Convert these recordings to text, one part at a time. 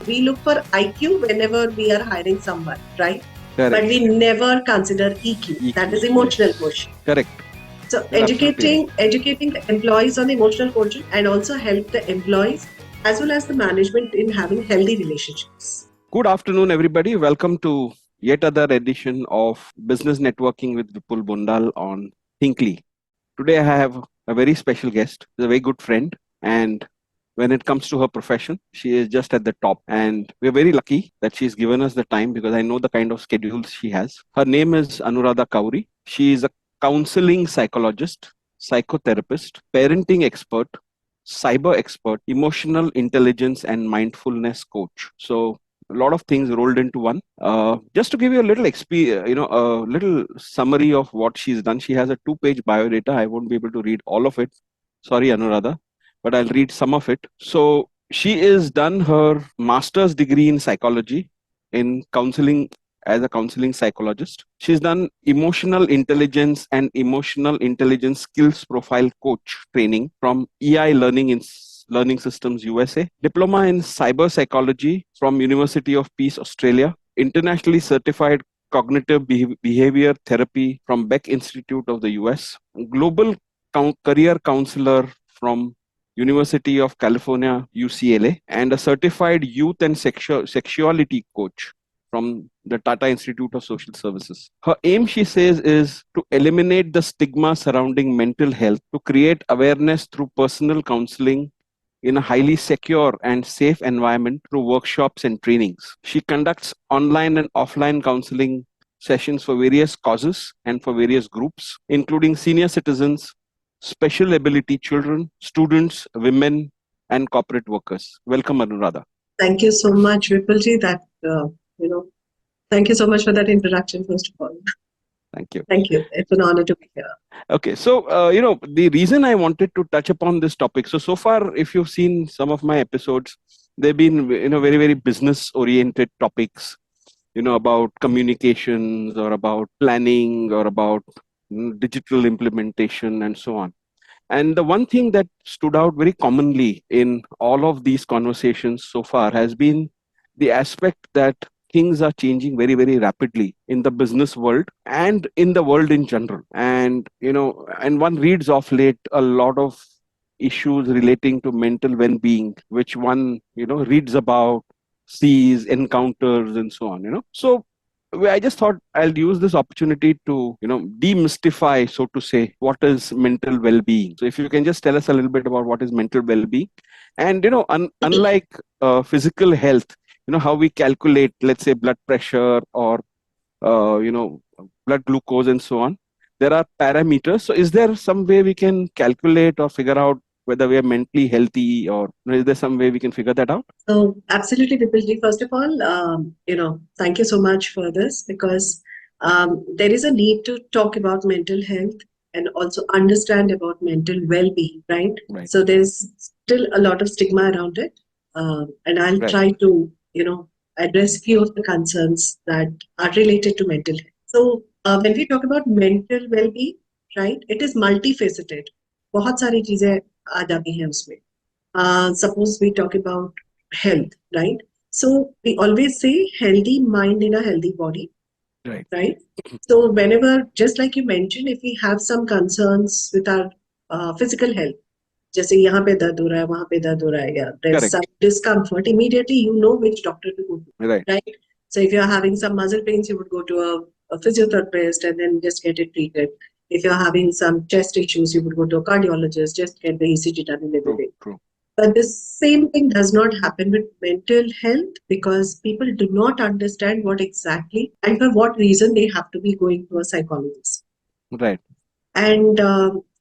We look for IQ whenever we are hiring someone, right? But Correct. we never consider EQ. That EQ. is emotional Yes. quotient. Correct. So You're absolutely right. educating the employees on the emotional quotient and also help the employees as well as the management in having healthy relationships. Good afternoon, everybody. Welcome to yet other edition of Business Networking with Vipul Bondal on Thinkly. Today, I have a very special guest, a very good friend, and when it comes to her profession, she is just at the top. And we're very lucky that she's given us the time because I know the kind of schedules she has. Her name is Anuradha Kavuri. She is a counseling psychologist, psychotherapist, parenting expert, cyber expert, emotional intelligence, and mindfulness coach. So a lot of things rolled into one. Just to give you a little a little summary of what she's done. She has a 2-page biodata. I won't be able to read all of it. Sorry, Anuradha, but I'll read some of it. So she is done her master's degree in psychology in counseling as a counseling psychologist. She's done emotional intelligence and emotional intelligence skills profile coach training from EI Learning Systems USA, diploma in cyber psychology from University of Peace Australia, internationally certified cognitive behavior therapy from Beck Institute of the US, global career counselor from University of California, UCLA, and a certified youth and sexuality coach from the Tata Institute of Social Services. Her aim, she says, is to eliminate the stigma surrounding mental health, to create awareness through personal counseling in a highly secure and safe environment through workshops and trainings. She conducts online and offline counseling sessions for various causes and for various groups, including senior citizens, special ability children, students, women, and corporate workers. Welcome, Anuradha. Thank you so much, Vipulji. You know, thank you so much for that introduction, first of all. Thank you. Thank you. It's an honor to be here. Okay, so the reason I wanted to touch upon this topic. So far, if you've seen some of my episodes, they've been very very business oriented topics. About communications or about planning or about digital implementation and so on. And the one thing that stood out very commonly in all of these conversations so far has been the aspect that things are changing very, very rapidly in the business world and in the world in general. And one reads off late a lot of issues relating to mental well-being, which one, reads about, sees, encounters, and so on. So I just thought I'll use this opportunity to, demystify, so to say, what is mental well-being. So if you can just tell us a little bit about what is mental well-being, and unlike physical health, how we calculate, let's say, blood pressure or blood glucose and so on. There are parameters. So is there some way we can calculate or figure out whether we are mentally healthy, or is there some way we can figure that out? So, absolutely, Vipulji. First of all, thank you so much for this because there is a need to talk about mental health and also understand about mental well-being, right? Right. So, there's still a lot of stigma around it, and I'll Right. try to, address few of the concerns that are related to mental health. So, when we talk about mental well-being, right, it is multifaceted. बहुत सारी चीजें आ जाती हैं उसमें. Suppose we talk about health, right? So we always say healthy mind in a healthy body, Right. right? So whenever, just like you mentioned, if we have some concerns with our physical health, जैसे यहाँ पे दर्द हो रहा है, वहाँ पे दर्द हो रहा है, yeah, there's Correct. some discomfort, immediately you know which doctor to go to, Right. right? So if you're having some muscle pains, you would go to a physiotherapist and then just get it treated. If you're having some chest issues, you would go to a cardiologist, just get the ECG done and everything. True. But the same thing does not happen with mental health because people do not understand what exactly and for what reason they have to be going to a psychologist. Right. And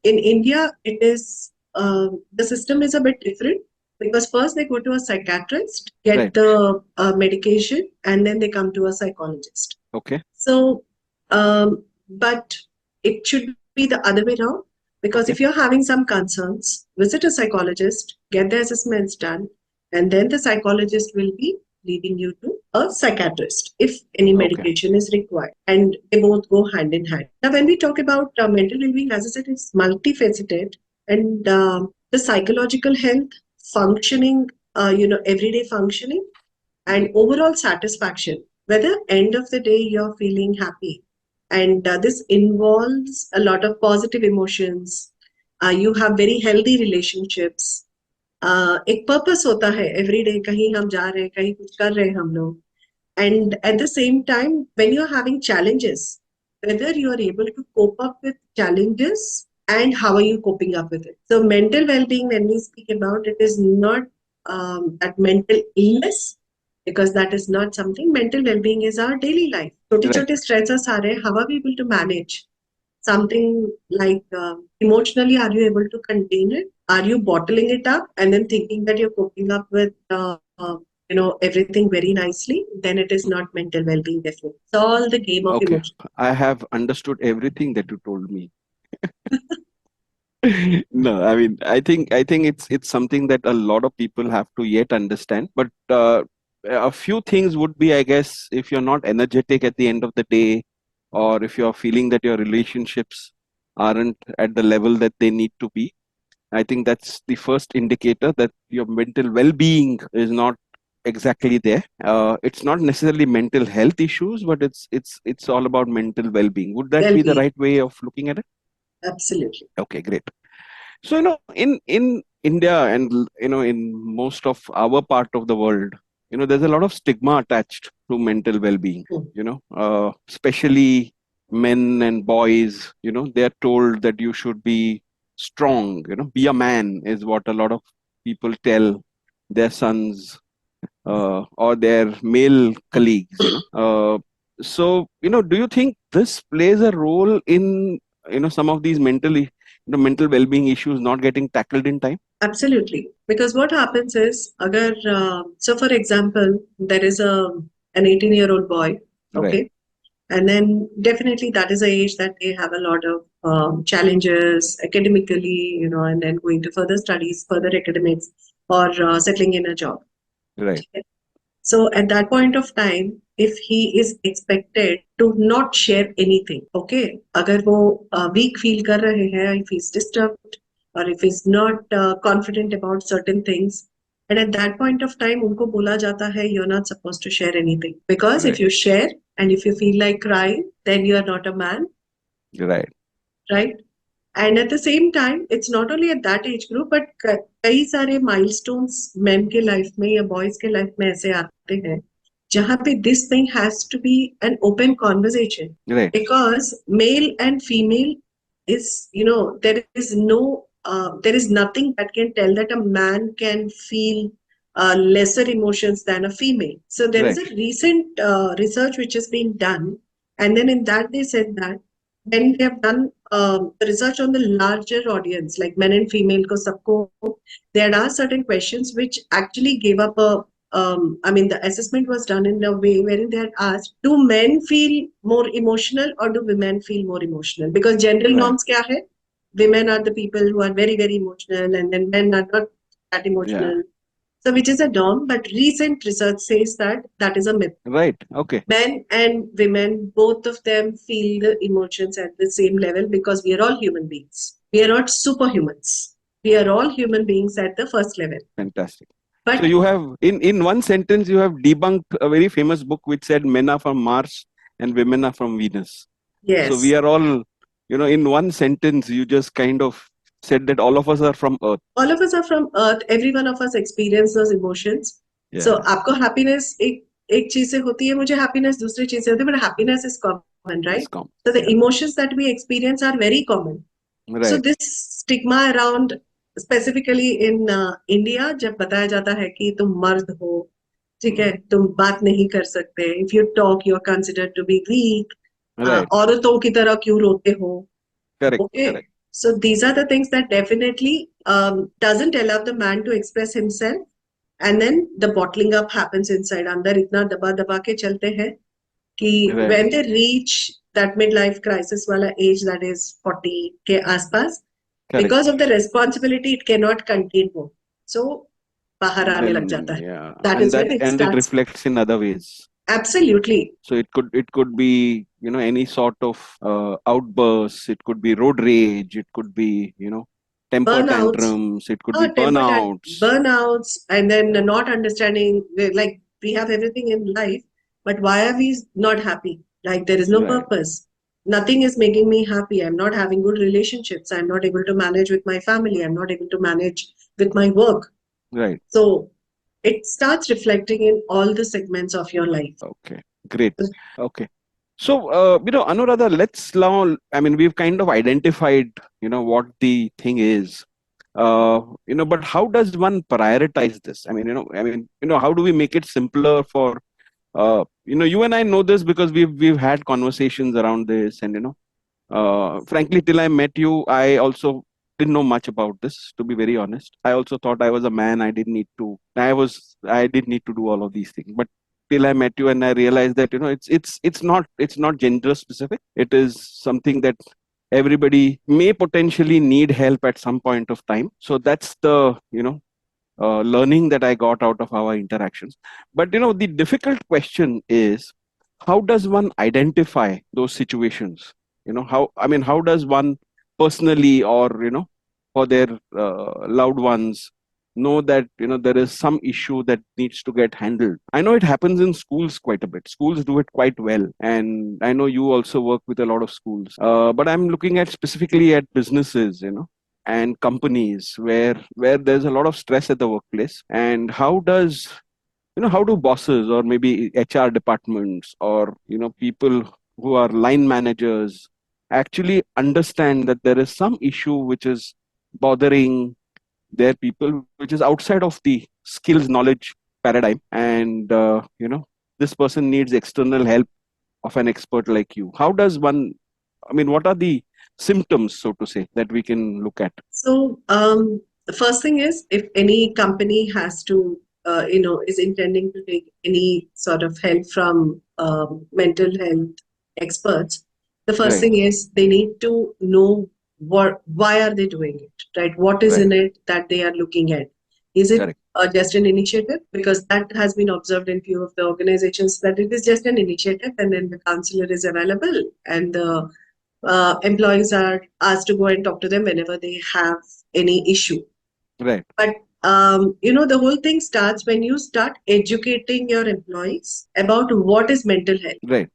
in India, it is the system is a bit different because first they go to a psychiatrist, get Right. the medication, and then they come to a psychologist. Okay. So, but it should be the other way around because if Okay. you're having some concerns, visit a psychologist, get the assessments done, and then the psychologist will be leading you to a psychiatrist if any Okay. medication is required. And they both go hand in hand. Now, when we talk about mental well-being, as I said, it's multifaceted, and the psychological health, functioning, everyday functioning, and overall satisfaction. Whether end of the day you're feeling happy, and this involves a lot of positive emotions. You have very healthy relationships. एक purpose होता है every day कहीं हम जा रहे हैं कहीं कुछ कर रहे हैं हम लोग and at the same time, when you're having challenges, whether you are able to cope up with challenges and how are you coping up with it. So, mental well being, when we speak about it, is not that mental illness because that is not something. Mental well being is our daily life. छोटे Right. छोटे stresses are रहे, how are we able to manage? Something like emotionally, are you able to contain it? Are you bottling it up and then thinking that you're coping up with everything very nicely? Then it is not mental well-being. Definitely, it's all the game of Okay. emotion. I have understood everything that you told me. No, I mean, I think it's something that a lot of people have to yet understand. But a few things would be, I guess, if you're not energetic at the end of the day, or if you're feeling that your relationships aren't at the level that they need to be, I think that's the first indicator that your mental well-being is not exactly there. It's not necessarily mental health issues, but it's all about mental well-being. Would that be the Well-being, right way of looking at it? absolutely. Okay, great. So, in India and, in most of our part of the world, there's a lot of stigma attached to mental well-being. Hmm. Especially men and boys, they are told that you should be strong, be a man is what a lot of people tell their sons or their male colleagues. So, do you think this plays a role in, some of these mental well-being issues not getting tackled in time? Absolutely. Because what happens is, agar, so for example, there is an 18-year-old boy, Right, okay, and then definitely that is the age that they have a lot of challenges academically, and then going to further studies, further academics, or settling in a job. right, So at that point of time, if he is expected to not share anything, okay, अगर वो weak feel कर रहे हैं, if he's disturbed or if he's not confident about certain things, and at that point of time, उनको बोला जाता है, you're not supposed to share anything because if right, you share and if you feel like crying, then you are not a man, right, right? And at the same time, it's not only at that age group, but कई सारे milestones men के life में या boys के life में ऐसे आते हैं जहाँ पे this thing has to be an open conversation right, because male and female is there is nothing that can tell that a man can feel lesser emotions than a female. So there is right, a recent research which has been done, and then in that they said that when they have done research on the larger audience, like men and female, ko sabko, they had asked certain questions which actually gave up the assessment was done in a way wherein they had asked, do men feel more emotional or do women feel more emotional? Because general right. norms kya hai? Women are the people who are very, very emotional and then men are not that Yeah, emotional. So which is a norm, but recent research says that that is a myth. right. Okay, Men and women, both of them feel the emotions at the same level because we are all human beings. We are not superhumans. We are all human beings at the first level. fantastic. So But you have in one sentence you have debunked a very famous book which said men are from Mars and women are from Venus. So we yes, are all, in one sentence you just kind of said that all of us are from Earth. all of us are from Earth. Every one of us experience those emotions. So Yeah, आपको happiness एक चीज से होती है, मुझे happiness दूसरी चीज से होती है, but happiness is common, it's right? common. So the Yeah, emotions that we experience are very common. So right. this stigma around specifically in India जब बताया जाता है कि तुम मर्द हो, ठीक है, Mm. तुम बात नहीं कर सकते, if you talk you are considered to be weak, Right. औरतों की तरह क्यों रोते हो, Correct. okay. Correct. So these are the things that definitely doesn't allow the man to express himself, and then the bottling up happens inside. अंदर इतना दबा दबा के चलते हैं कि Right. when they reach that midlife crisis वाला age that is 40 के आसपास, Correct. because of the responsibility it cannot contain more, so बाहर आने लग Then जाता है. yeah, That and is that when it and it starts. reflects in other ways. Absolutely. So it could be, any sort of outbursts. It could be road rage. It could be, temper Burnouts, tantrums. It could be temper burnouts. burnouts, and then not understanding like We have everything in life, but why are we not happy? Like there is no Right. purpose. Nothing is making me happy. I'm not having good relationships. I'm not able to manage with my family. I'm not able to manage with my work. Right. So it starts reflecting in all the segments of your life. Okay. Great. Okay. So, Anuradha, let's now, I mean, we've kind of identified, what the thing is, but how does one prioritize this? How do we make it simpler for, you and I know this because we've had conversations around this, and, frankly, till I met you, I also didn't know much about this, to be very honest. I also thought I was a man. I didn't need to do all of these things. But till I met you and I realized that, it's not gender specific. It is something that everybody may potentially need help at some point of time. So that's the, learning that I got out of our interactions. But the difficult question is, how does one identify those situations? How does one personally, or for their loved ones, know that there is some issue that needs to get handled? I know it happens in schools quite a bit. Schools do it quite well, and I know you also work with a lot of schools. But I'm looking at specifically at businesses, and companies where there's a lot of stress at the workplace. And how do bosses, or maybe HR departments, or people who are line managers, actually understand that there is some issue which is bothering their people, which is outside of the skills knowledge paradigm, and this person needs external help of an expert like you? How does one, what are the symptoms, so to say, that we can look at? So, the first thing is if any company has to, is intending to take any sort of help from mental health experts, the first Right. thing is they need to know why are they doing it, right? What is in Right. it that they are looking at? Is it Correct. just an initiative? Because that has been observed in few of the organizations that it is just an initiative, and then the counselor is available, and the employees are asked to go and talk to them whenever they have any issue. Right. But the whole thing starts when you start educating your employees about what is mental health, Right.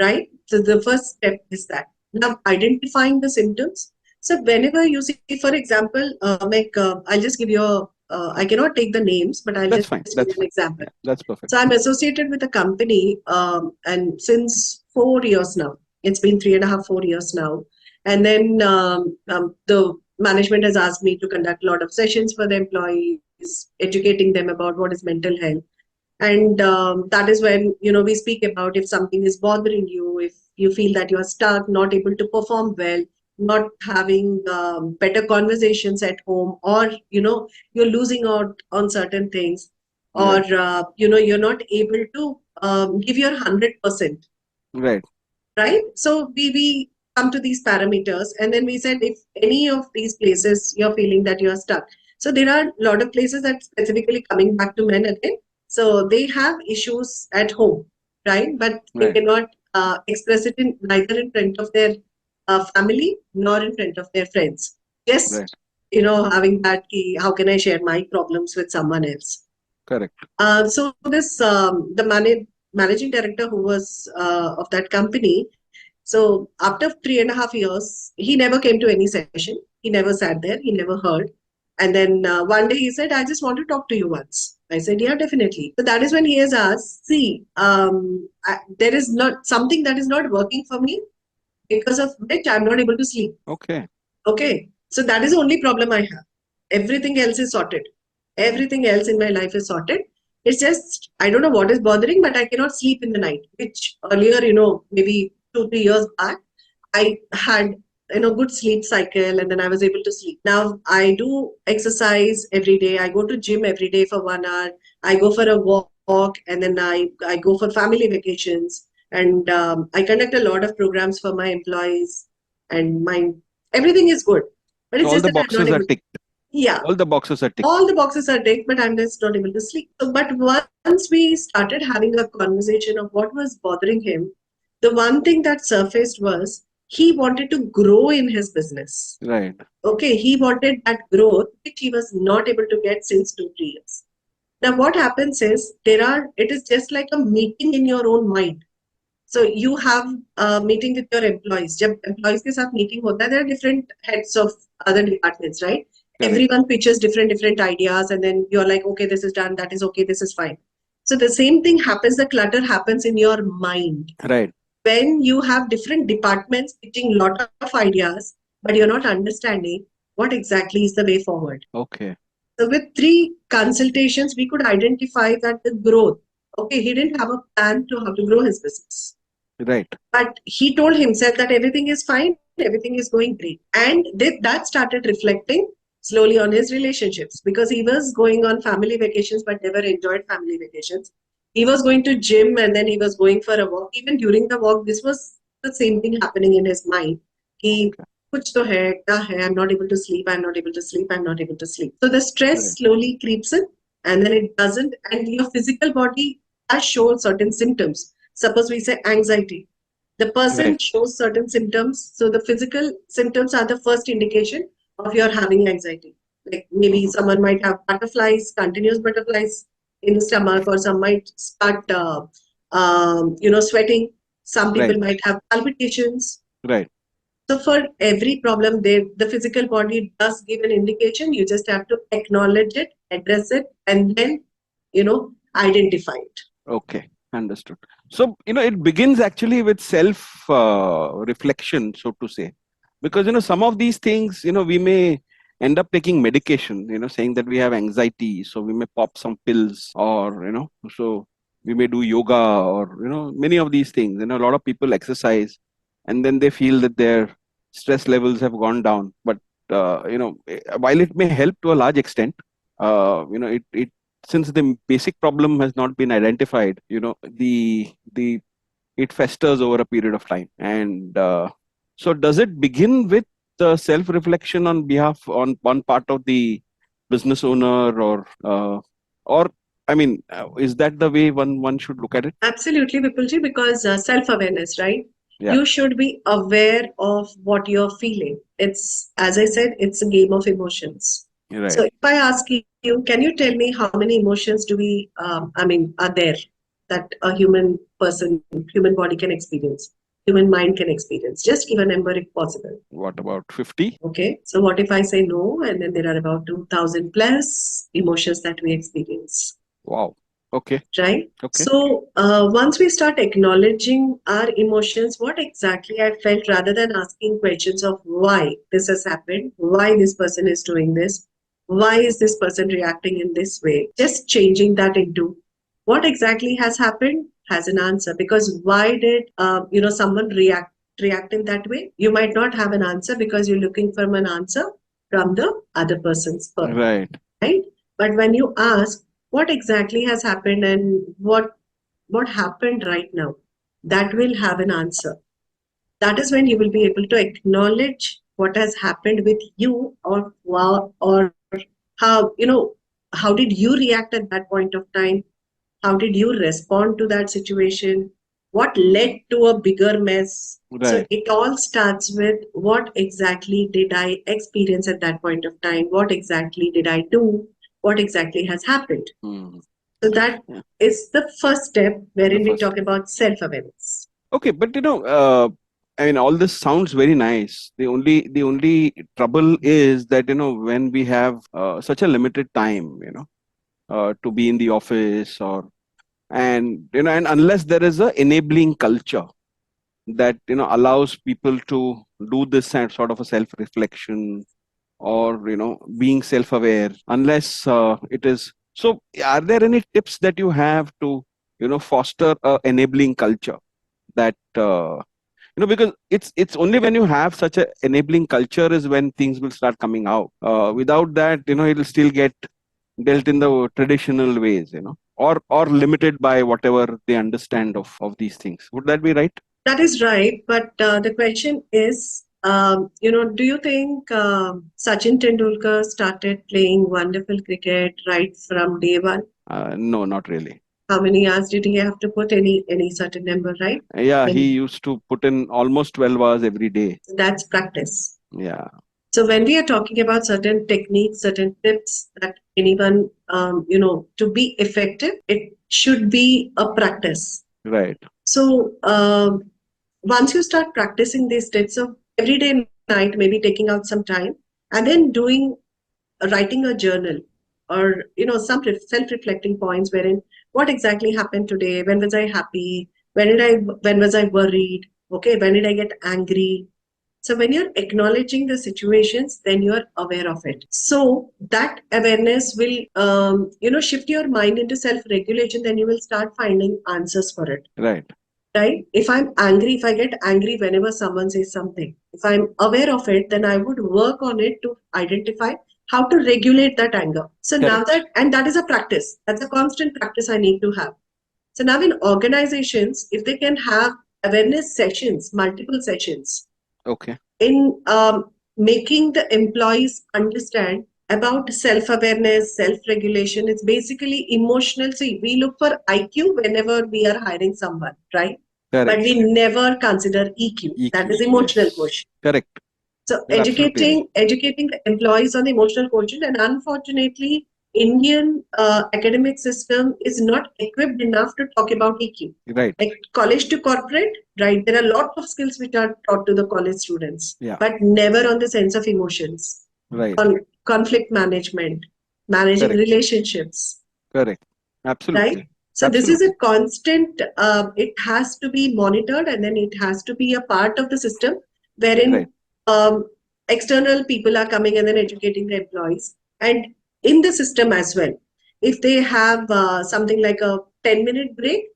right? So the first step is that. Now, identifying the symptoms. So whenever you see, for example, I'll just give you I cannot take the names, but I'll That's just fine. give you an That's fine. example. Yeah, that's perfect. So I'm associated with a company, and since 4 years now, it's been 3.5, 4 years now. And then the management has asked me to conduct a lot of sessions for the employees, educating them about what is mental health. And that is when, we speak about if something is bothering you, if you feel that you are stuck, not able to perform well, not having better conversations at home, or, you're losing out on certain things, or, Right. you're not able to give your 100%. Right. Right? So we come to these parameters, and then we said if any of these places you're feeling that you're stuck. So there are a lot of places that specifically coming back to men again. So they have issues at home, right? But they Right. cannot express it in neither in front of their family nor in front of their friends. Right. Just having that key, how can I share my problems with someone else? Correct. So this the managing director who was of that company. So after 3.5 years, he never came to any session. He never sat there. He never heard. And then one day he said, "I just want to talk to you once." I said, "Yeah, definitely." So that is when he has asked, "See, there is not something that is not working for me because of which I'm not able to sleep." Okay. Okay. So that is the only problem I have. Everything else is sorted. Everything else in my life is sorted. It's just, I don't know what is bothering, but I cannot sleep in the night, which earlier, maybe 2, 3 years back, I had, good sleep cycle, and then I was able to sleep. Now I do exercise every day. I go to gym every day for 1 hour. I go for a walk, and then I go for family vacations. And I conduct a lot of programs for my employees, and my everything is good, but So it's all just the that I'm not boxes are able. ticked. Yeah, All the boxes are ticked. all the boxes are ticked, but I'm just not able to sleep. So, but once we started having a conversation of what was bothering him, the one thing that surfaced was he wanted to grow in his business. Right. Okay, he wanted that growth which he was not able to get since 2, 3 years. Now, what happens is it is just like a meeting in your own mind. So you have a meeting with your employees. जब employees के साथ meeting होता है, there are different heads of other departments, right? Correct. Everyone pitches different ideas, and then you're like, okay, this is done, that is okay, this is fine. So the same thing happens. The clutter happens in your mind Right. when you have different departments pitching lot of ideas, but you're not understanding what exactly is the way forward. Okay. So with 3 consultations, we could identify that the growth. Okay, he didn't have a plan to how to grow his business. Right. But he told himself that everything is fine, everything is going great. And that started reflecting slowly on his relationships because he was going on family vacations but never enjoyed family vacations. He was going to gym and then he was going for a walk. Even during the walk, this was the same thing happening in his mind. He कुछ तो है, क्या है, I'm not able to sleep, I'm not able to sleep, I'm not able to sleep. So the stress Right. slowly creeps in and then it doesn't, and your physical body has shown certain symptoms. Suppose we say anxiety. The person Right. shows certain symptoms. So the physical symptoms are the first indication of your having anxiety. Like maybe someone might have butterflies, continuous butterflies in the stomach, or some might start, sweating. Some people Right. might have palpitations. Right. So for every problem, the physical body does give an indication. You just have to acknowledge it, address it, and then, identify it. Okay. Understood. So, it begins actually with self reflection, so to say, because, some of these things, we may end up taking medication, saying that we have anxiety. So we may pop some pills or, so we may do yoga or, many of these things. A lot of people exercise and then they feel that their stress levels have gone down. But, while it may help to a large extent, it since the basic problem has not been identified, the it festers over a period of time. And so, does it begin with the self-reflection on behalf on one part of the business owner, or I mean, is that the way one should look at it? Absolutely, Vipulji, because self-awareness, right? Yeah. You should be aware of what you're feeling. It's, as I said, it's a game of emotions. Right. So if I ask you, can you tell me how many emotions do we, are there that a human person, human body can experience, human mind can experience? Just give a number if possible. What about 50? Okay, so what if I say no, and then there are about 2,000 plus emotions that we experience? Wow. Okay. Right? Okay. So once we start acknowledging our emotions, what exactly I felt, rather than asking questions of why this has happened, why this person is doing this, why is this person reacting in this way, just changing that into what exactly has happened has an answer. Because why did someone react in that way? You might not have an answer because you're looking for an answer from the other person's part. Right? But when you ask what exactly has happened and what happened right now, that will have an answer. That is when you will be able to acknowledge what has happened with you, or how did you react at that point of time? How did you respond to that situation? What led to a bigger mess? So Right. it all starts with what exactly did I experience at that point of time? What exactly did I do? What exactly has happened? So that is the first step wherein we talk about self-awareness. Okay, but I mean, all this sounds very nice. The only trouble is that when we have such a limited time, to be in the office, and unless there is a enabling culture that allows people to do this sort of a self-reflection, or being self-aware, unless it is so. Are there any tips that you have to foster a enabling culture that because it's only when you have such a enabling culture is when things will start coming out. Without that, it'll still get dealt in the traditional ways, or limited by whatever they understand of these things. Would that be right? That is right, but the question is, do you think Sachin Tendulkar started playing wonderful cricket right from day one? No, not really. How many hours did he have to put? Any certain number, right? Yeah, he used to put in almost 12 hours every day. That's practice. Yeah. So when we are talking about certain techniques, certain tips that anyone, to be effective, it should be a practice. Right. So once you start practicing these tips of every day night, maybe taking out some time, and then doing writing a journal, or some self-reflecting points wherein what exactly happened today, when was I happy, when was I worried, okay, when did I get angry. So when you're acknowledging the situations, then you're aware of it. So that awareness will, shift your mind into self-regulation. Then you will start finding answers for it. Right. Right? If I'm angry, if I get angry whenever someone says something, if I'm aware of it, then I would work on it to identify how to regulate that anger. So now Correct. and that is a practice. That's a constant practice I need to have. So now in organizations, if they can have awareness sessions, multiple sessions, Okay. in making the employees understand about self-awareness, self-regulation, it's basically emotional. See, we look for IQ whenever we are hiring someone, right? But Correct. we never consider EQ. That EQ. is emotional Yes. quotient. Correct. So You're absolutely right. educating the employees on the emotional quotient, and unfortunately, Indian academic system is not equipped enough to talk about EQ. Right. Like college to corporate, right? There are a lot of skills which are taught to the college students, Yeah. but never on the sense of emotions, Right. on conflict management, managing Correct. relationships, Correct. right? Absolutely. So this is a Absolutely. constant, it has to be monitored, and then it has to be a part of the system Right. wherein um, external people are coming and then educating the employees. And in the system as well, if they have something like a 10-minute break,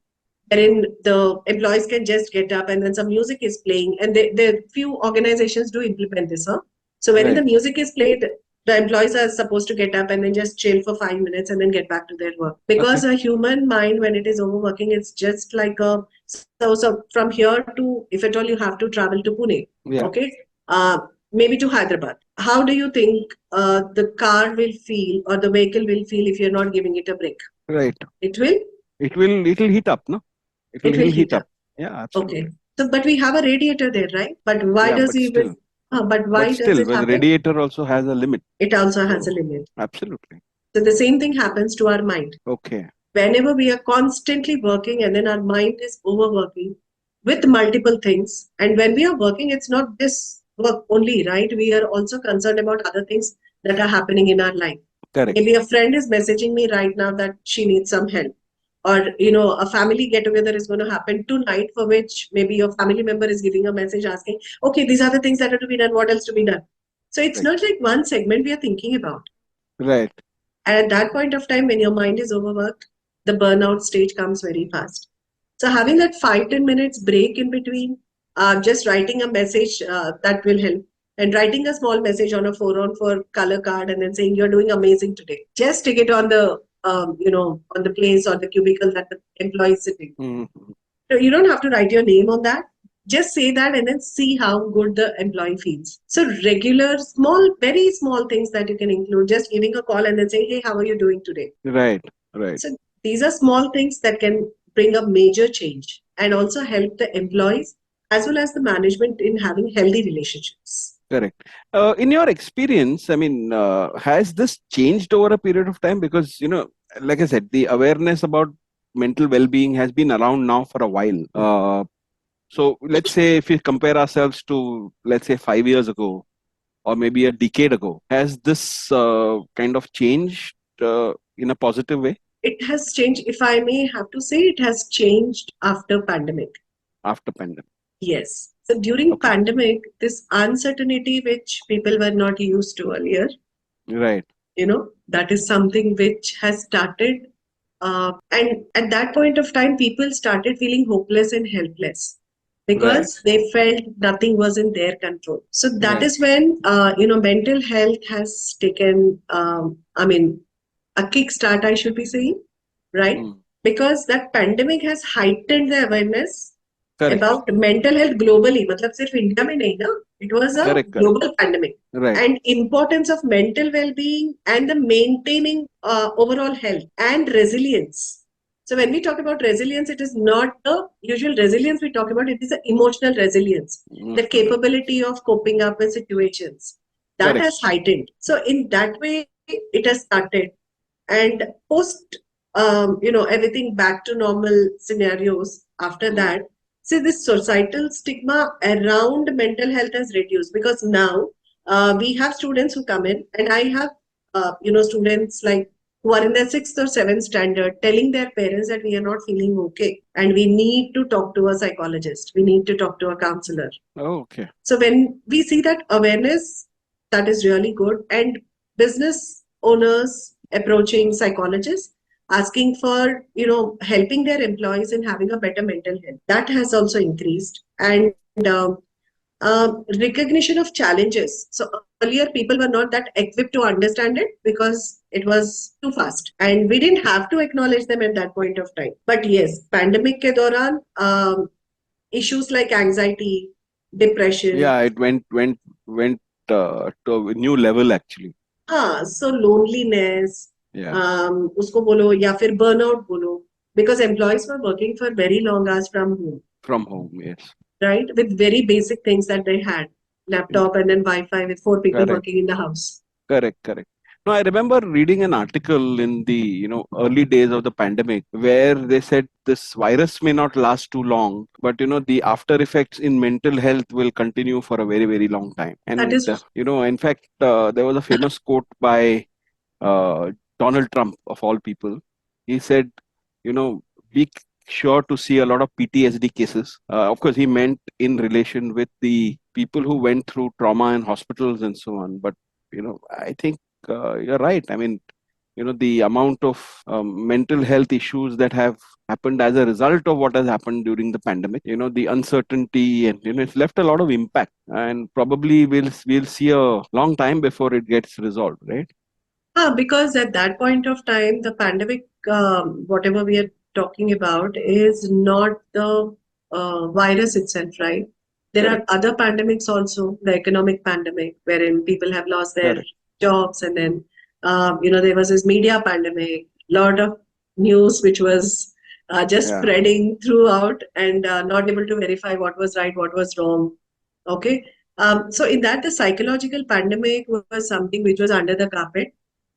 wherein the employees can just get up and then some music is playing, and the few organizations do implement this, huh? So wherein the Right. music is played, the employees are supposed to get up and then just chill for 5 minutes and then get back to their work, Okay. because a human mind, when it is overworking, it's just like a, so from here to, if at all you have to travel to Pune, Yeah. okay, uh, maybe to Hyderabad, how do you think the car will feel or the vehicle will feel if you're not giving it a break? Right. It will It'll heat up, no? it will It'll heat heat up. up. Yeah, Okay. absolutely. So, but we have a radiator there, right? But why Yeah, does even, but but why does still, it the happen? radiator also has a limit. It also has a So limit. absolutely. So the same thing happens to our mind. Okay. Whenever we are constantly working and then our mind is overworking with multiple things. And when we are working, it's not this work only, right? We are also concerned about other things that are happening in our life. Correct. Maybe a friend is messaging me right now that she needs some help. Or, a family get together is going to happen tonight, for which maybe your family member is giving a message asking, okay, these are the things that are to be done. What else to be done? So it's Right. not like one segment we are thinking about. Right. And at that point of time, when your mind is overworked, the burnout stage comes very fast. So having that 5-10 minutes break in between, just writing a message, that will help. And writing a small message on a 4-on-4 color card and then saying you're doing amazing today. Just stick it on the on the place or the cubicle that the employee is sitting. Mhm. So you don't have to write your name on that. Just say that and then see how good the employee feels. So regular, small, very small things that you can include. Just giving a call and then saying, hey, how are you doing today? Right. Right. So these are small things that can bring a major change and also help the employees as well as the management in having healthy relationships. Correct. In your experience, I mean, has this changed over a period of time? Because, like I said, the awareness about mental well-being has been around now for a while. So let's say if we compare ourselves to, let's say, 5 years ago or maybe a decade ago, has this kind of changed in a positive way It has changed, if I may have to say, it has changed after pandemic. after pandemic? Yes. So during Okay. pandemic, this uncertainty which people were not used to earlier, Right. that is something which has started. And at that point of time, people started feeling hopeless and helpless Right. because they felt nothing was in their control. So that Right. is when, mental health has taken, a kickstart, I should be saying, right? Mm. Because that pandemic has heightened the awareness Correct. about mental health globally. मतलब सिर्फ India में नहीं ना, it was a Correct. Correct. global pandemic. Right. And importance of mental well-being and the maintaining overall health and resilience. So when we talk about resilience, it is not the usual resilience we talk about. It is the emotional resilience, the Emotional. capability of coping up with situations, that Correct. has heightened. So in that way, it has started. And post, everything back to normal scenarios after Mm. that, see, this societal stigma around mental health has reduced because now we have students who come in, and I have, students like who are in their sixth or seventh standard telling their parents that we are not feeling okay and we need to talk to a psychologist, we need to talk to a counselor. Oh, okay. So when we see that awareness, that is really good. And business owners approaching psychologists, asking for, helping their employees in having a better mental health, that has also increased. And recognition of challenges. So earlier people were not that equipped to understand it because it was too fast and we didn't have to acknowledge them at that point of time. But yes, pandemic ke dauran, issues like anxiety, depression, Yeah, it went to a new level actually. हाँ, so loneliness, Yeah, उसको बोलो या फिर burnout बोलो, because employees were working for very long hours from home, from home. Yes. right? With very basic things that they had, Yeah. laptop and then Wi-Fi with four people Correct. working in the house. Correct, correct. No, I remember reading an article in the early days of the pandemic where they said this virus may not last too long, but the after effects in mental health will continue for a very very long time. That And is, in fact, there was a famous quote by uh, Donald Trump of all people. He said, be sure to see a lot of PTSD cases. Of course, he meant in relation with the people who went through trauma in hospitals and so on. But I think you're right. I mean, the amount of mental health issues that have happened as a result of what has happened during the pandemic, the uncertainty, and it's left a lot of impact, and probably we'll see a long time before it gets resolved, right? because at that point of time, the pandemic, whatever we are talking about, is not the virus itself, right? There are Correct, other pandemics also, the economic pandemic, wherein people have lost their correct. jobs, and then there was this media pandemic, lot of news which was just Yeah, spreading throughout, and not able to verify what was right, what was wrong. Okay, so in that, the psychological pandemic was something which was under the carpet,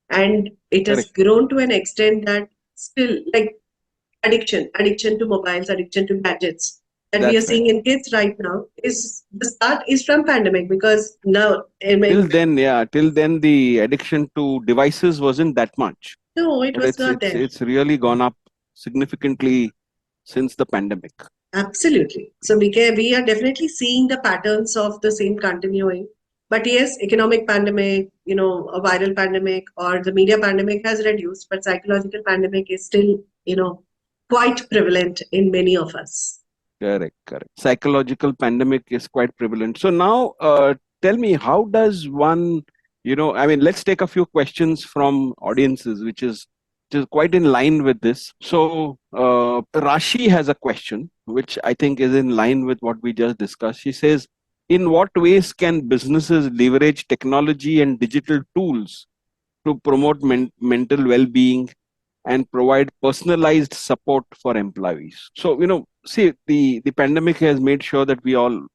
and it has correct. grown to an extent that still, like, addiction to mobiles, addiction to gadgets that we are That's right. seeing in kids right now, is the start is from pandemic. Because now, I mean, Till then, the addiction to devices wasn't that much, no, it but was it's not it's there. it's really gone up significantly since the pandemic. Absolutely. So we are definitely seeing the patterns of the same continuing. But yes, economic pandemic, a viral pandemic or the media pandemic has reduced, but psychological pandemic is still, quite prevalent in many of us. Correct, correct. Psychological pandemic is quite prevalent. So now, tell me, how does one, I mean, let's take a few questions from audiences, which is quite in line with this. So, Rashi has a question, which I think is in line with what we just discussed. She says, in what ways can businesses leverage technology and digital tools to promote mental well-being and provide personalized support for employees? So, see, the pandemic has made sure that we all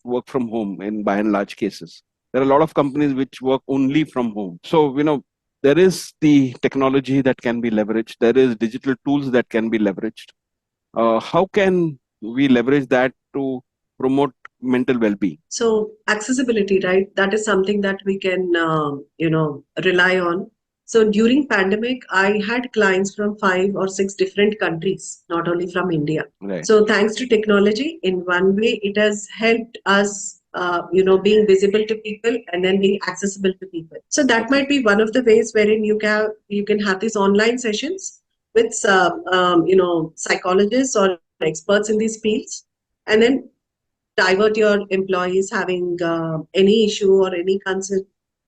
work from home in by and large cases. There are a lot of companies which work only from home. So, there is the technology that can be leveraged. There is digital tools that can be leveraged. How can we leverage that to promote mental well-being? So accessibility, right? That is something that we can, rely on. So during pandemic, I had clients from 5 or 6 different countries, not only from India. Right, So thanks to technology, in one way, it has helped us, being visible to people and then being accessible to people. So that okay, might be one of the ways wherein you can have these online sessions with, psychologists or experts in these fields, and then divert your employees having any issue or any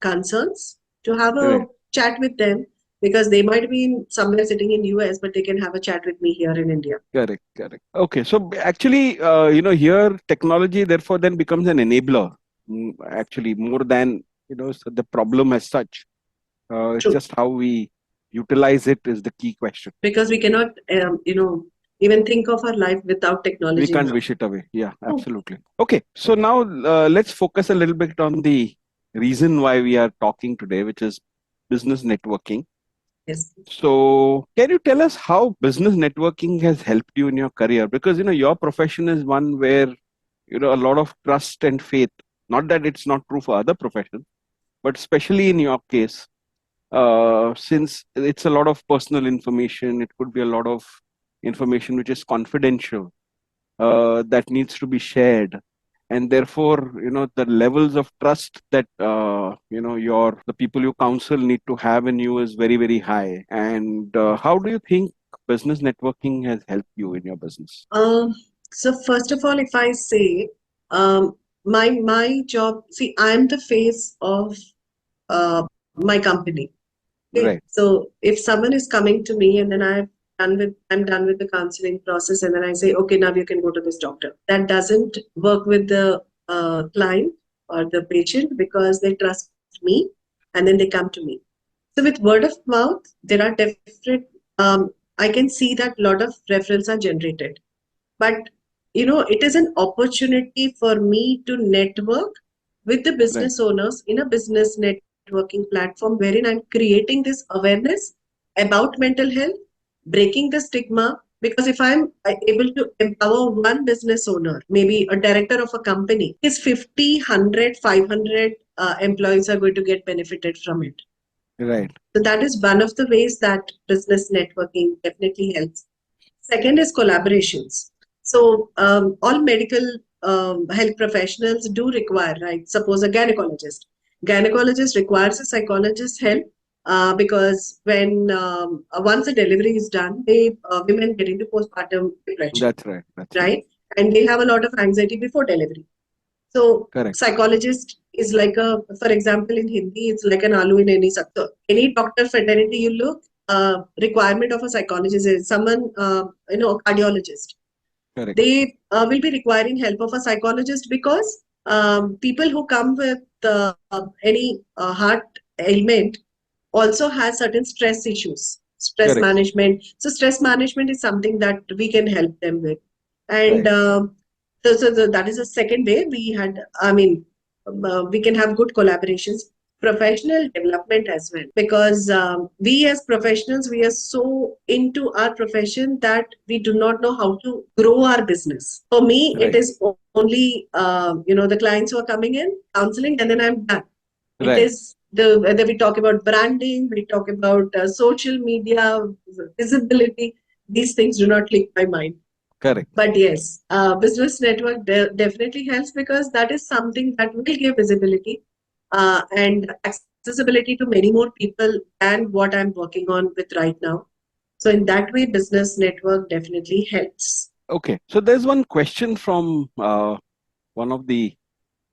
concerns to have a right. chat with them, because they might be somewhere sitting in US, but they can have a chat with me here in India. Correct, correct. Okay, so actually, here technology therefore then becomes an enabler, actually, more than, so the problem as such. It's True, just how we utilize it is the key question. because we cannot, even think of our life without We technology can't now. wish it away. Yeah, Oh, absolutely. Okay, so now let's focus a little bit on the reason why we are talking today, which is business networking. Yes. So, can you tell us how business networking has helped you in your career? Because your profession is one where a lot of trust and faith. Not that it's not true for other professions, but especially in your case, since it's a lot of personal information, it could be a lot of information which is confidential, that needs to be shared, and therefore the levels of trust that your the people you counsel need to have in you is very, very high. And how do you think business networking has helped you in your business? Um, so first of all, if I say, my job, see, I'm the face of my company. Okay, Right. so if someone is coming to me and then I'm done with the counseling process, and then I say, okay, now you can go to this doctor. That doesn't work with the client or the patient because they trust me and then they come to me. So with word of mouth, there are different. I can see that a lot of referrals are generated, but it is an opportunity for me to network with the Right. business owners in a business networking platform wherein I'm creating this awareness about mental health, breaking the stigma. Because if I'm able to empower one business owner, maybe a director of a company, his 50, 100, 500 employees are going to get benefited from it. Right. So that is one of the ways that business networking definitely helps. Second is collaborations. So all medical health professionals do require, right? Suppose a gynecologist. Gynecologist requires a psychologist's help because when once the delivery is done, they women get into postpartum depression, That's right. That's right. right? And they have a lot of anxiety before delivery. So Correct. psychologist is like for example, in Hindi, it's like an alu in any sector. Any doctor fraternity you look, requirement of a psychologist is someone, a cardiologist. Correct. They will be requiring help of a psychologist because people who come with any heart ailment also has certain stress issues, stress Correct. management. So stress management is something that we can help them with. And Right. that is a second way we had, I mean, we can have good collaborations. Professional development as well, because we as professionals, we are so into our profession that we do not know how to grow our business. For me, it Right. is only the clients who are coming in, counseling, and then I'm done. It Right. is the whether we talk about branding, we talk about social media, visibility, these things do not click my mind. Correct. But yes, business network definitely helps because that is something that will give visibility and accessibility to many more people than what I'm working on with right now. So in that way, business network definitely helps. Okay. So there's one question from one of the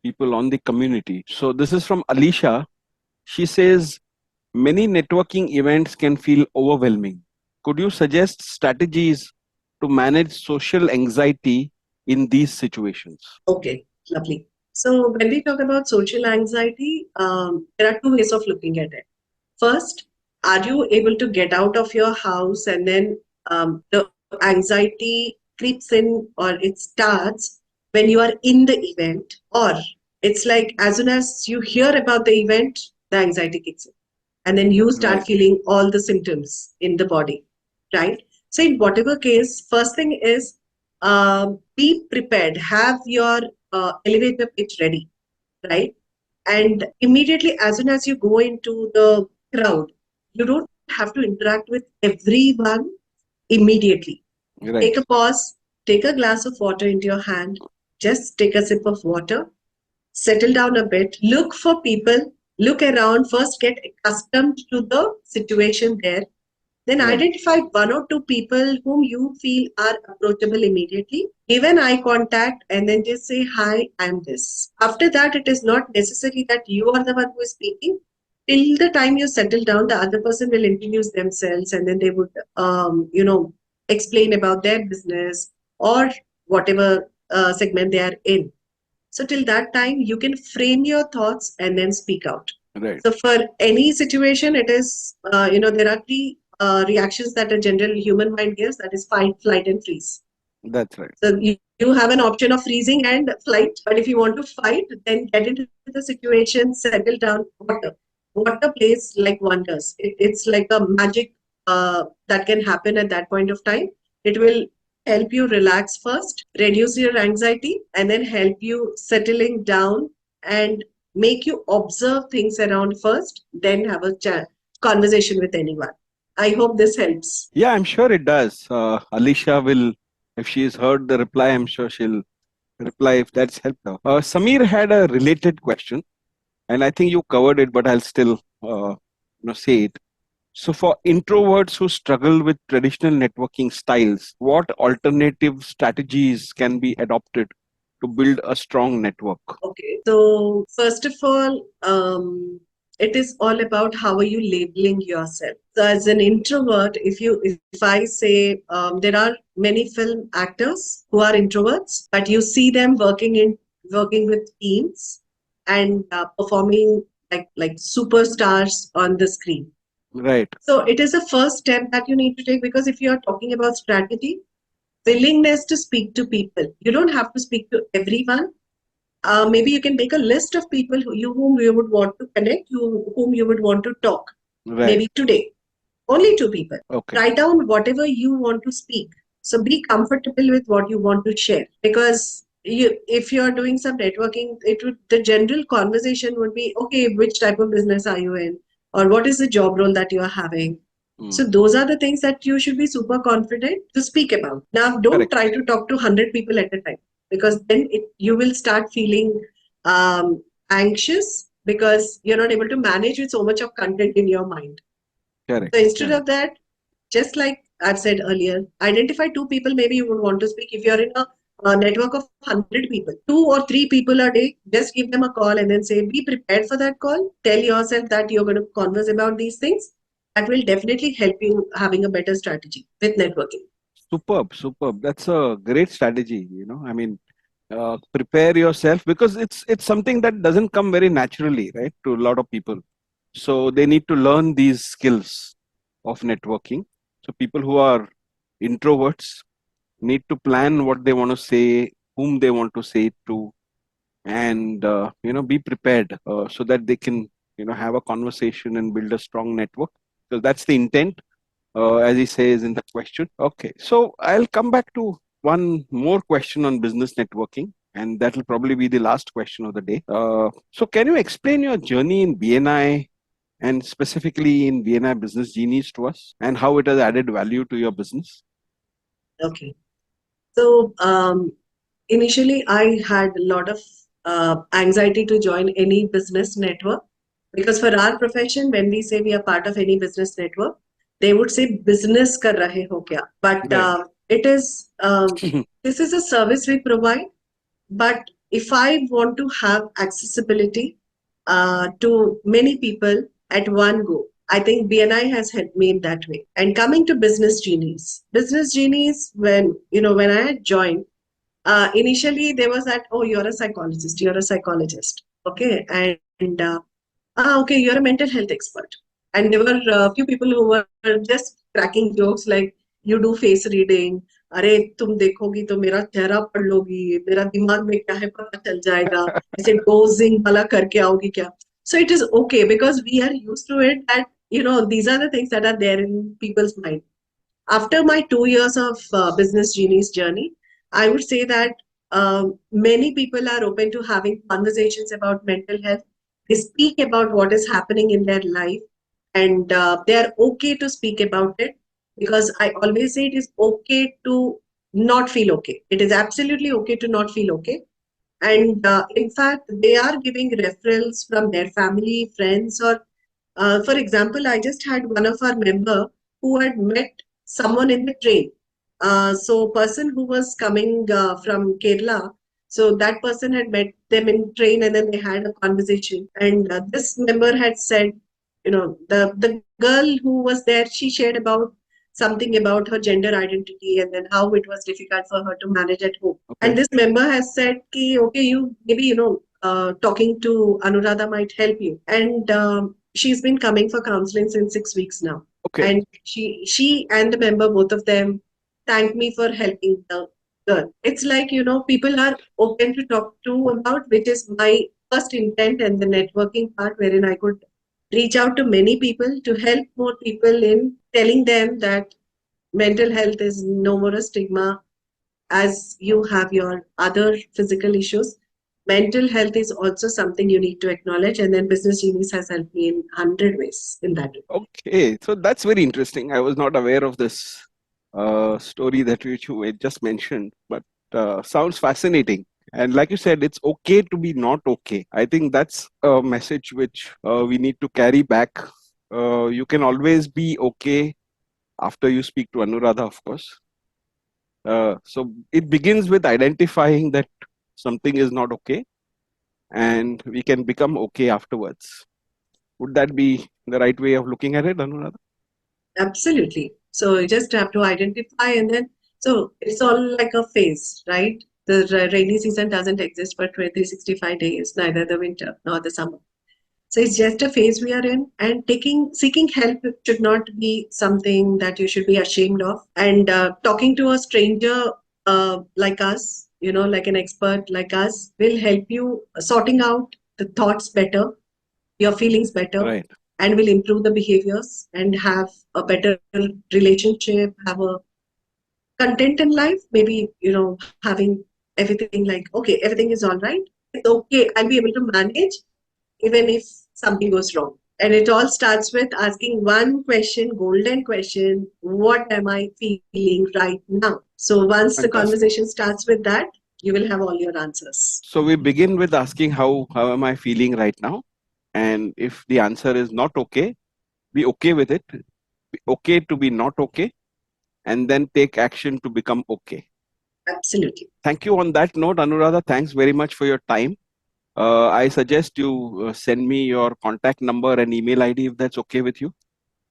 people on the community. So this is from Alicia. She says, many networking events can feel overwhelming. Could you suggest strategies to manage social anxiety in these situations? Okay, lovely. So when we talk about social anxiety, there are two ways of looking at it. First, are you able to get out of your house and then the anxiety creeps in or it starts when you are in the event? Or it's like as soon as you hear about the event, the anxiety kicks in. And then you start Right. feeling all the symptoms in the body, right? So, in whatever case, first thing is be prepared, have your elevator pitch ready, right? And immediately, as soon as you go into the crowd, you don't have to interact with everyone immediately. Take Right. a pause, take a glass of water into your hand, just take a sip of water, settle down a bit, look for people, look around, first get accustomed to the situation there, then Right. identify one or two people whom you feel are approachable immediately. Give an eye contact and then just say, hi, I'm this. After that, it is not necessary that you are the one who is speaking. Till the time you settle down, the other person will introduce themselves and then they would, explain about their business or whatever segment they are in. So till that time, you can frame your thoughts and then speak out. Right. So for any situation, it is, there are three reactions that a general human mind gives, that is fight, flight, and freeze. That's right. So you You have an option of freezing and flight, but if you want to fight, then get into the situation, settle down. Water plays like wonders. It's like a magic that can happen at that point of time. It will help you relax first, reduce your anxiety, and then help you settling down and make you observe things around first, then have a conversation with anyone. I hope this helps. Yeah, I'm sure it does. Alicia will, if she's heard the reply, I'm sure she'll reply if that's helped her. Samir had a related question, and I think you covered it, but I'll still say it. So, for introverts who struggle with traditional networking styles, what alternative strategies can be adopted to build a strong network? Okay. So first of all, it is all about how are you labeling yourself. So as an introvert, if I say there are many film actors who are introverts, but you see them working with teams and performing like superstars on the screen. Right. So it is a first step that you need to take, because if you are talking about strategy, willingness to speak to people. You don't have to speak to everyone. Maybe you can make a list of people whom you would want to connect, whom you would want to talk. Right. Maybe today, only two people. Okay. Write down whatever you want to speak. So be comfortable with what you want to share, because if you're doing some networking, the general conversation would be, okay, which type of business are you in, or what is the job role that you are having. So those are the things that you should be super confident to speak about. Now, don't Correct. try to talk to 100 people at a time, because then you will start feeling anxious, because you're not able to manage with so much of content in your mind. Correct. So instead of that, just like I've said earlier, identify two people maybe you would want to speak. If you're in a network of 100 people, two or three people a day, just give them a call and then say, be prepared for that call. Tell yourself that you're going to converse about these things. That will definitely help you having a better strategy with networking. Superb, superb. That's a great strategy. I mean, prepare yourself, because it's something that doesn't come very naturally, right, to a lot of people. So they need to learn these skills of networking. So people who are introverts need to plan what they want to say, whom they want to say it to, and be prepared, so that they can have a conversation and build a strong network. So that's the intent, as he says in the question. Okay, so I'll come back to one more question on business networking, and that will probably be the last question of the day. So can you explain your journey in BNI, and specifically in BNI Business Genies, to us, and how it has added value to your business? Okay. So initially, I had a lot of anxiety to join any business network, because for our profession, when we say we are part of any business network, they would say business kar rahe ho kya. But Right. it is this is a service we provide. But if I want to have accessibility to many people at one go, I think BNI has helped me in that way. And coming to Business Genies, when I had joined, initially there was that, oh, you're a psychologist, okay, and okay, you're a mental health expert. And there were a few people who were just cracking jokes like, you do face reading, अरे तुम देखोगी तो मेरा चेहरा पढ़ लोगी, मेरा दिमाग में क्या है पता चल जाएगा, ऐसे डोजिंग वाला करके आओगी क्या. So it is okay, because we are used to it, that these are the things that are there in people's mind. After my 2 years of Business Genies journey, I would say that many people are open to having conversations about mental health. They speak about what is happening in their life, and they are okay to speak about it, because I always say it is okay to not feel okay. It is absolutely okay to not feel okay. And in fact, they are giving referrals from their family, friends, or for example, I just had one of our member who had met someone in the train. So person who was coming from Kerala, so that person had met them in train, and then they had a conversation. And this member had said, the girl who was there, she shared about something about her gender identity, and then how it was difficult for her to manage at home. And Okay. this member has said, ki, okay, you maybe, talking to Anuradha might help you. And she's been coming for counseling since 6 weeks now. Okay. And she and the member, both of them, thanked me for helping the good. It's like, people are open to talk to about, which is my first intent and the networking part, wherein I could reach out to many people to help more people in telling them that mental health is no more a stigma as you have your other physical issues. Mental health is also something you need to acknowledge, and then Business Genius has helped me in 100 ways in that. Okay, so that's very interesting. I was not aware of this story that which you had just mentioned, but sounds fascinating. And like you said, it's okay to be not okay. I think that's a message which we need to carry back. You can always be okay after you speak to Anuradha, of course. So it begins with identifying that something is not okay, and we can become okay afterwards. Would that be the right way of looking at it, Anuradha? Absolutely. So you just have to identify, and then, so it's all like a phase, right? The rainy season doesn't exist for 365 days, neither the winter nor the summer. So it's just a phase we are in, and seeking help should not be something that you should be ashamed of. And talking to a stranger like us, like an expert like us, will help you sorting out the thoughts better, your feelings better, Right. and will improve the behaviors and have a better relationship, have a content in life. Maybe, having everything like, okay, everything is all right. It's okay. I'll be able to manage even if something goes wrong. And it all starts with asking one question, golden question: what am I feeling right now? So once the Fantastic. conversation starts with that, you will have all your answers. So we begin with asking how am I feeling right now? And if the answer is not okay, be okay with it. Be okay to be not okay, and then take action to become okay. Absolutely. Thank you on that note, Anuradha. Thanks very much for your time. I suggest you send me your contact number and email ID if that's okay with you,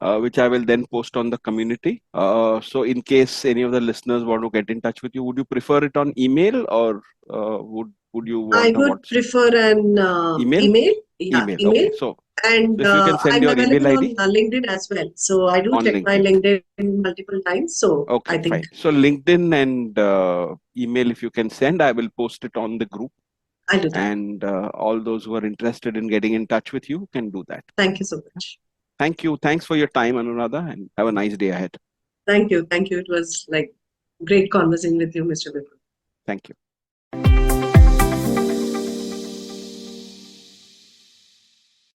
which I will then post on the community. So, in case any of the listeners want to get in touch with you, would you prefer it on email or would you I want a would WhatsApp? prefer an Email? email. Yeah, Email. email. Okay. So And if you can send I'm your email available on ID LinkedIn as well. So I do on check my LinkedIn. LinkedIn multiple times. So I Okay, think fine. So LinkedIn and email, if you can send, I will post it on the group. I'll do that. And all those who are interested in getting in touch with you can do that. Thank you so much. Thank you. Thanks for your time, Anuradha, and have a nice day ahead. Thank you. Thank you. It was like great conversing with you, Mr. Vipul. Thank you.